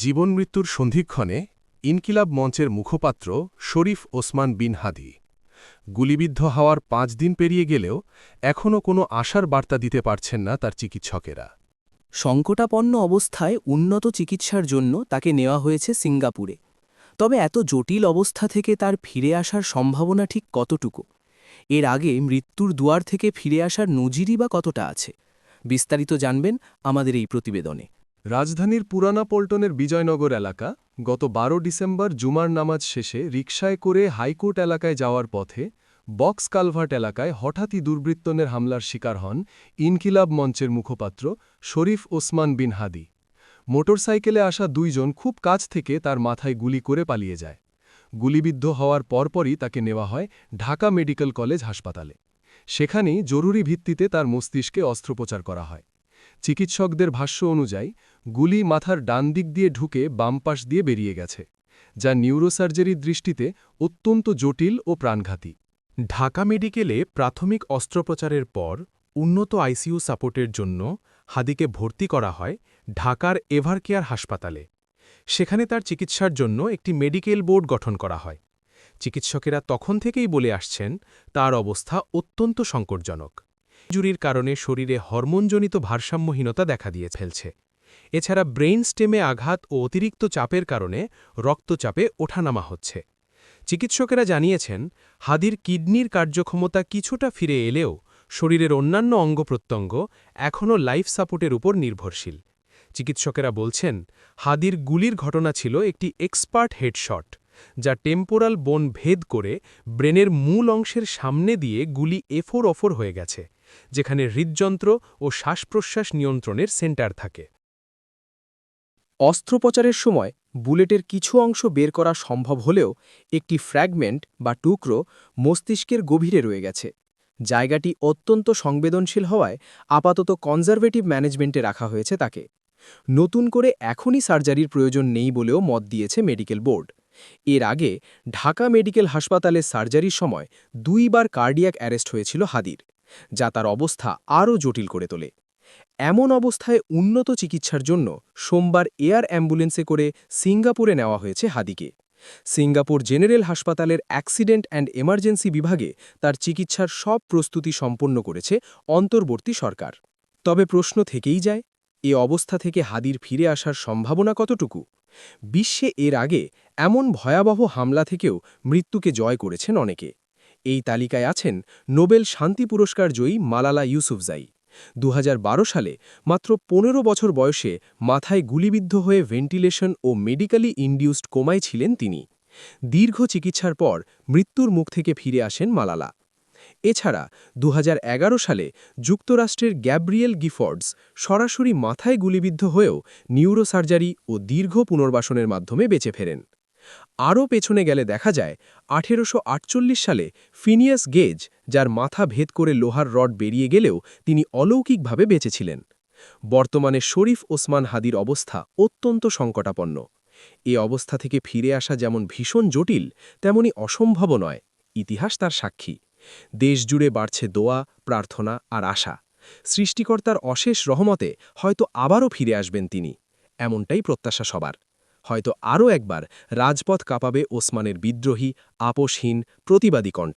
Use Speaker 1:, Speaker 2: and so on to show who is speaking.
Speaker 1: জীবনমৃত্যুর সন্ধিক্ষণে ইনকিলাব মঞ্চের মুখপাত্র শরীফ ওসমান বিন হাদি গুলিবিদ্ধ হওয়ার ৫ দিন পেরিয়ে গেলেও এখনও কোনো আশার বার্তা দিতে পারছেন না তার চিকিৎসকেরা।
Speaker 2: সংকটাপন্ন অবস্থায় উন্নত চিকিৎসার জন্য তাকে নেওয়া হয়েছে সিঙ্গাপুরে। তবে এত জটিল অবস্থা থেকে তার ফিরে আসার সম্ভাবনা ঠিক কতটুকু? এর আগে মৃত্যুর দুয়ার থেকে ফিরে আসার নজিরই বা কতটা আছে? বিস্তারিত জানবেন আমাদের এই প্রতিবেদনে।
Speaker 3: রাজধানীর পুরানা পল্টনের বিজয়নগর এলাকা গত ১২ ডিসেম্বর জুমার নামাজ শেষে রিকশায় করে হাইকোর্ট এলাকায় যাওয়ার পথে বক্স কালভার্ট এলাকায় হঠাৎই দুর্বৃত্তনের হামলার শিকার হন ইনকিলাব মঞ্চের মুখপাত্র শরীফ ওসমান বিন হাদি। মোটরসাইকেলে আসা দুইজন খুব কাছ থেকে তার মাথায় গুলি করে পালিয়ে যায়। গুলিবিদ্ধ হওয়ার পরপরই তাকে নেওয়া হয় ঢাকা মেডিকেল কলেজ হাসপাতালে। সেখানেই জরুরি ভিত্তিতে তার মস্তিষ্কে অস্ত্রোপচার করা হয়। চিকিৎসকদের ভাষ্য অনুযায়ী গুলি মাথার ডান দিক দিয়ে ঢুকে বাম পাশ দিয়ে বেরিয়ে গেছে, যা নিউরোসার্জারির দৃষ্টিতে অত্যন্ত জটিল ও প্রাণঘাতী।
Speaker 1: ঢাকা মেডিকেলে প্রাথমিক অস্ত্রোপচারের পর উন্নত আইসিইউ সাপোর্টের জন্য হাদিকে ভর্তি করা হয় ঢাকার এভারকেয়ার হাসপাতালে। সেখানে তার চিকিৎসার জন্য একটি মেডিকেল বোর্ড গঠন করা হয়। চিকিৎসকেরা তখন থেকেই বলে আসছেন তার অবস্থা অত্যন্ত সংকটজনক। ইনজুরির কারণে শরীরে হরমোনজনিত ভারসাম্যহীনতা দেখা দিয়ে ফেলছে। এছাড়া ব্রেইন স্টেমে আঘাত ও অতিরিক্ত চাপের কারণে রক্তচাপে ওঠানামা হচ্ছে। চিকিৎসকেরা জানিয়েছেন হাদির কিডনির কার্যক্ষমতা কিছুটা ফিরে এলেও শরীরের অন্যান্য অঙ্গপ্রত্যঙ্গ এখনও লাইফ সাপোর্টের উপর নির্ভরশীল। চিকিৎসকেরা বলছেন হাদির গুলির ঘটনা ছিল একটি এক্সপার্ট হেডশট, যা টেম্পোরাল বোন ভেদ করে ব্রেনের মূল অংশের সামনে দিয়ে গুলি এফোর হয়ে গেছে, যেখানে হৃদযন্ত্র ও শ্বাসপ্রশ্বাস নিয়ন্ত্রণের সেন্টার থাকে।
Speaker 2: অস্ত্রোপচারের সময় বুলেটের কিছু অংশ বের করা সম্ভব হলেও একটি ফ্র্যাগমেন্ট বা টুকরো মস্তিষ্কের গভীরে রয়ে গেছে। জায়গাটি অত্যন্ত সংবেদনশীল হওয়ায় আপাতত কনজারভেটিভ ম্যানেজমেন্টে রাখা হয়েছে তাকে। নতুন করে এখনই সার্জারির প্রয়োজন নেই বলেও মত দিয়েছে মেডিকেল বোর্ড। এর আগে ঢাকা মেডিকেল হাসপাতালে সার্জারির সময় ২ বার কার্ডিয়াক অ্যারেস্ট হয়েছিল হাদির, যা তার অবস্থা আরও জটিল করে তোলে। এমন অবস্থায় উন্নত চিকিৎসার জন্য সোমবার এয়ার অ্যাম্বুলেন্সে করে সিঙ্গাপুরে নেওয়া হয়েছে হাদিকে। সিঙ্গাপুর জেনারেল হাসপাতালের অ্যাক্সিডেন্ট অ্যান্ড এমার্জেন্সি বিভাগে তার চিকিৎসার সব প্রস্তুতি সম্পন্ন করেছে অন্তর্বর্তী সরকার। তবে প্রশ্ন থেকেই যায়, এ অবস্থা থেকে হাদির ফিরে আসার সম্ভাবনা কতটুকু? বিশ্বে এর আগে এমন ভয়াবহ হামলা থেকেও মৃত্যুকে জয় করেছেন অনেকে। এই তালিকায় আছেন নোবেল শান্তি পুরস্কার জয়ী মালালা ইউসুফজাই। ২০১২ সালে মাত্র ১৫ বছর বয়সে মাথায় গুলিবিদ্ধ হয়ে ভেন্টিলেশন ও মেডিকেলি ইনডিউসড কোমায় ছিলেন তিনি। দীর্ঘ চিকিৎসার পর মৃত্যুর মুখ থেকে ফিরে আসেন মালালা। এছাড়া ২০১১ সালে যুক্তরাষ্ট্রের গ্যাব্রিয়েল গিফর্ডস সরাসরি মাথায় গুলিবিদ্ধ হয়েও নিউরোসার্জারি ও দীর্ঘ পুনর্বাসনের মাধ্যমে বেঁচে ফেরেন। আরও পেছনে গেলে দেখা যায় ১৮৪৮ সালে ফিনিয়াস গেজ, যার মাথা ভেদ করে লোহার রড বেরিয়ে গেলেও তিনি অলৌকিকভাবে বেঁচেছিলেন। বর্তমানে শরীফ ওসমান হাদির অবস্থা অত্যন্ত সংকটাপন্ন। এ অবস্থা থেকে ফিরে আসা যেমন ভীষণ জটিল, তেমনি অসম্ভব নয়। ইতিহাস তার সাক্ষী। দেশজুড়ে বাড়ছে দোয়া, প্রার্থনা আর আশা। সৃষ্টিকর্তার অশেষ রহমতে হয়তো আবারও ফিরে আসবেন তিনি, এমনটাই প্রত্যাশা সবার। হয়তো আরও একবার রাজপথ কাঁপাবে ওসমানের বিদ্রোহী, আপোষহীন, প্রতিবাদী কণ্ঠ।